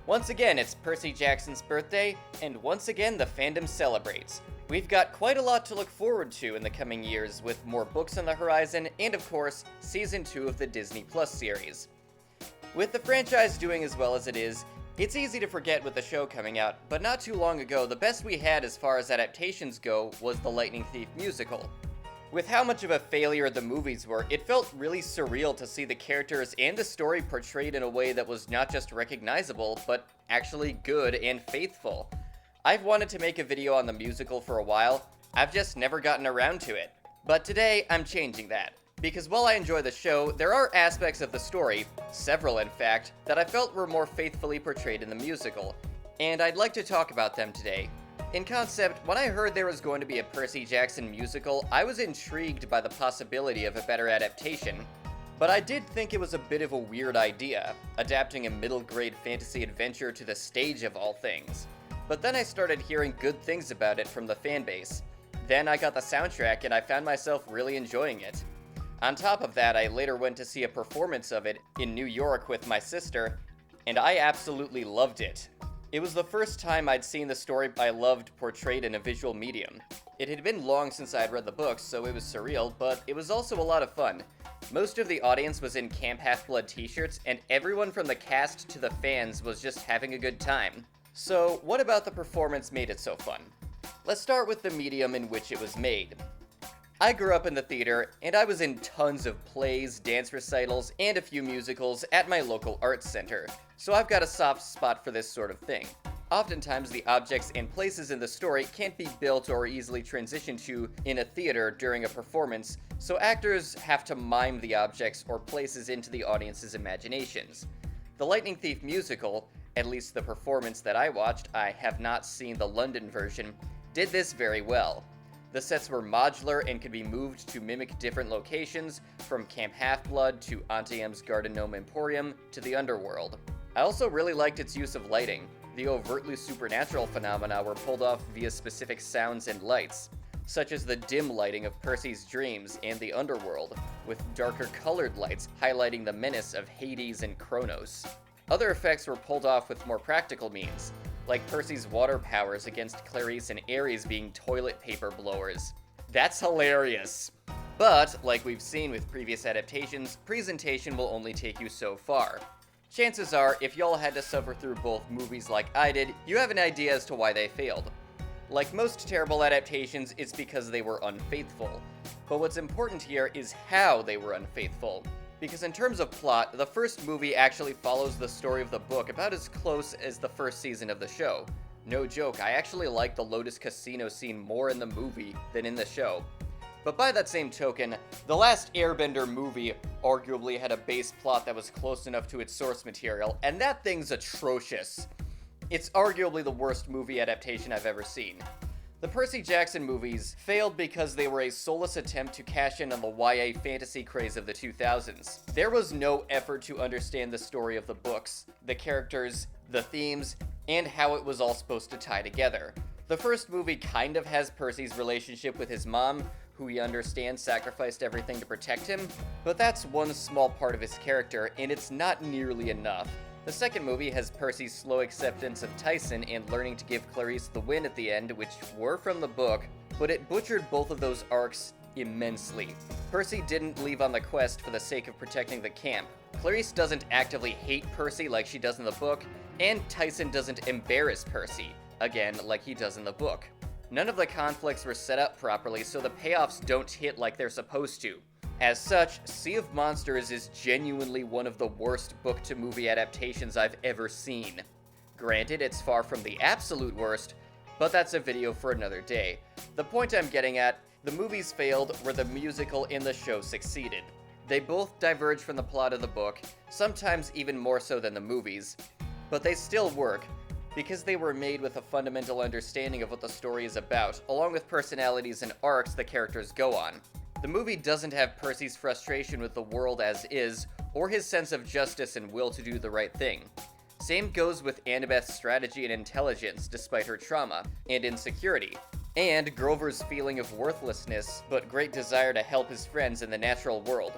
Once again, it's Percy Jackson's birthday, and once again the fandom celebrates. We've got quite a lot to look forward to in the coming years, with more books on the horizon, and of course, Season 2 of the Disney Plus series. With the franchise doing as well as it is, it's easy to forget with the show coming out, but not too long ago, the best we had as far as adaptations go was the Lightning Thief musical. With how much of a failure the movies were, it felt really surreal to see the characters and the story portrayed in a way that was not just recognizable, but actually good and faithful. I've wanted to make a video on the musical for a while, I've just never gotten around to it. But today, I'm changing that. Because while I enjoy the show, there are aspects of the story, several in fact, that I felt were more faithfully portrayed in the musical, and I'd like to talk about them today. In concept, when I heard there was going to be a Percy Jackson musical, I was intrigued by the possibility of a better adaptation, but I did think it was a bit of a weird idea, adapting a middle-grade fantasy adventure to the stage of all things. But then I started hearing good things about it from the fanbase. Then I got the soundtrack and I found myself really enjoying it. On top of that, I later went to see a performance of it in New York with my sister, and I absolutely loved it. It was the first time I'd seen the story I loved portrayed in a visual medium. It had been long since I'd read the books, so it was surreal, but it was also a lot of fun. Most of the audience was in Camp Half-Blood t-shirts, and everyone from the cast to the fans was just having a good time. So, what about the performance made it so fun? Let's start with the medium in which it was made. I grew up in the theater, and I was in tons of plays, dance recitals, and a few musicals at my local arts center, so I've got a soft spot for this sort of thing. Oftentimes, the objects and places in the story can't be built or easily transitioned to in a theater during a performance, so actors have to mime the objects or places into the audience's imaginations. The Lightning Thief musical, at least the performance that I watched, I have not seen the London version, did this very well. The sets were modular and could be moved to mimic different locations, from Camp Half-Blood to Auntie M's Garden Gnome Emporium to the Underworld. I also really liked its use of lighting. The overtly supernatural phenomena were pulled off via specific sounds and lights, such as the dim lighting of Percy's dreams and the Underworld, with darker colored lights highlighting the menace of Hades and Kronos. Other effects were pulled off with more practical means, like Percy's water powers against Clarice and Ares being toilet paper blowers. That's hilarious! But, like we've seen with previous adaptations, presentation will only take you so far. Chances are, if y'all had to suffer through both movies like I did, you have an idea as to why they failed. Like most terrible adaptations, it's because they were unfaithful. But what's important here is how they were unfaithful. Because in terms of plot, the first movie actually follows the story of the book about as close as the first season of the show. No joke, I actually like the Lotus Casino scene more in the movie than in the show. But by that same token, the last Airbender movie arguably had a base plot that was close enough to its source material, and that thing's atrocious. It's arguably the worst movie adaptation I've ever seen. The Percy Jackson movies failed because they were a soulless attempt to cash in on the YA fantasy craze of the 2000s. There was no effort to understand the story of the books, the characters, the themes, and how it was all supposed to tie together. The first movie kind of has Percy's relationship with his mom, who he understands sacrificed everything to protect him, but that's one small part of his character, and it's not nearly enough. The second movie has Percy's slow acceptance of Tyson and learning to give Clarice the win at the end, which were from the book, but it butchered both of those arcs immensely. Percy didn't leave on the quest for the sake of protecting the camp. Clarice doesn't actively hate Percy like she does in the book, and Tyson doesn't embarrass Percy, again, like he does in the book. None of the conflicts were set up properly, so the payoffs don't hit like they're supposed to. As such, Sea of Monsters is genuinely one of the worst book-to-movie adaptations I've ever seen. Granted, it's far from the absolute worst, but that's a video for another day. The point I'm getting at, the movies failed where the musical and the show succeeded. They both diverge from the plot of the book, sometimes even more so than the movies, but they still work, because they were made with a fundamental understanding of what the story is about, along with personalities and arcs the characters go on. The movie doesn't have Percy's frustration with the world as is, or his sense of justice and will to do the right thing. Same goes with Annabeth's strategy and intelligence despite her trauma and insecurity, and Grover's feeling of worthlessness but great desire to help his friends in the natural world.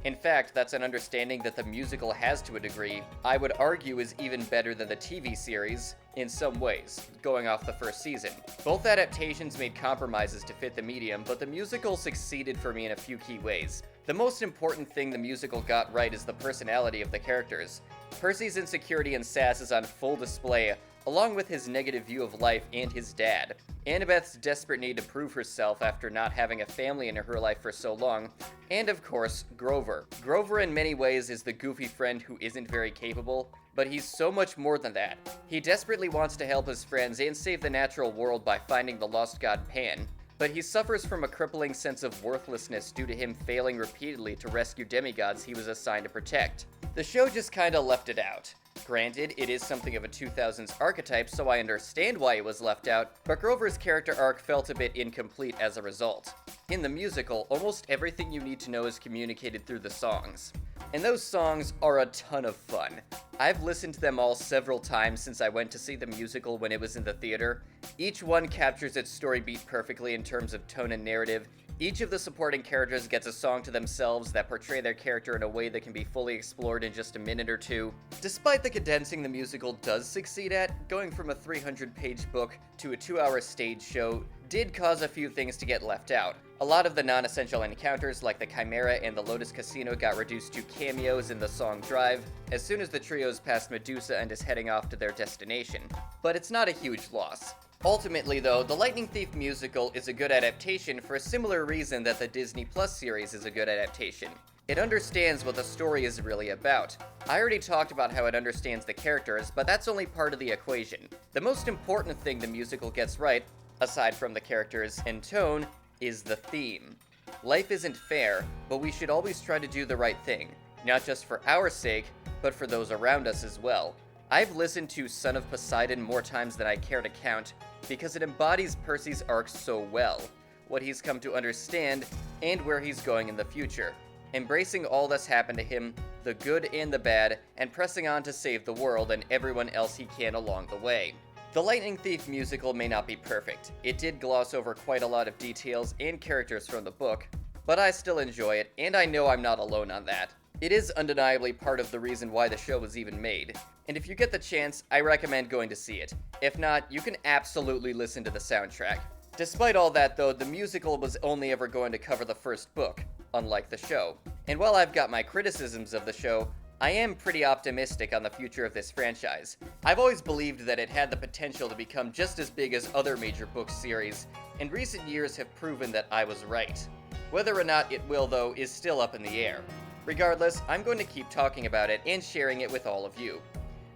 In fact, that's an understanding that the musical has to a degree. I would argue is even better than the TV series, in some ways, going off the first season. Both adaptations made compromises to fit the medium, but the musical succeeded for me in a few key ways. The most important thing the musical got right is the personality of the characters. Percy's insecurity and sass is on full display, along with his negative view of life and his dad. Annabeth's desperate need to prove herself after not having a family in her life for so long, and of course, Grover. Grover in many ways is the goofy friend who isn't very capable, but he's so much more than that. He desperately wants to help his friends and save the natural world by finding the lost god Pan, but he suffers from a crippling sense of worthlessness due to him failing repeatedly to rescue demigods he was assigned to protect. The show just kinda left it out. Granted, it is something of a 2000s archetype, so I understand why it was left out, but Grover's character arc felt a bit incomplete as a result. In the musical, almost everything you need to know is communicated through the songs. And those songs are a ton of fun. I've listened to them all several times since I went to see the musical when it was in the theater. Each one captures its story beat perfectly in terms of tone and narrative. Each of the supporting characters gets a song to themselves that portray their character in a way that can be fully explored in just a minute or two. Despite the condensing the musical does succeed at, going from a 300-page book to a 2-hour stage show did cause a few things to get left out. A lot of the non-essential encounters like the Chimera and the Lotus Casino got reduced to cameos in the song Drive, as soon as the trio's past Medusa and is heading off to their destination. But it's not a huge loss. Ultimately though, the Lightning Thief musical is a good adaptation for a similar reason that the Disney Plus series is a good adaptation. It understands what the story is really about. I already talked about how it understands the characters, but that's only part of the equation. The most important thing the musical gets right, aside from the characters and tone, is the theme. Life isn't fair, but we should always try to do the right thing, not just for our sake, but for those around us as well. I've listened to Son of Poseidon more times than I care to count, because it embodies Percy's arc so well, what he's come to understand, and where he's going in the future. Embracing all that's happened to him, the good and the bad, and pressing on to save the world and everyone else he can along the way. The Lightning Thief musical may not be perfect. It did gloss over quite a lot of details and characters from the book, but I still enjoy it, and I know I'm not alone on that. It is undeniably part of the reason why the show was even made, and if you get the chance, I recommend going to see it. If not, you can absolutely listen to the soundtrack. Despite all that though, the musical was only ever going to cover the first book, unlike the show. And while I've got my criticisms of the show, I am pretty optimistic on the future of this franchise. I've always believed that it had the potential to become just as big as other major book series, and recent years have proven that I was right. Whether or not it will though is still up in the air. Regardless, I'm going to keep talking about it and sharing it with all of you,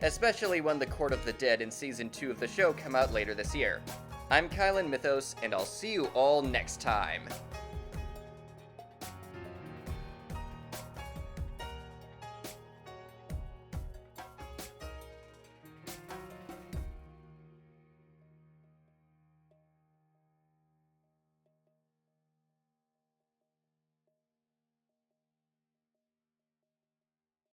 especially when The Court of the Dead and Season 2 of the show come out later this year. I'm Kylan Mythos, and I'll see you all next time.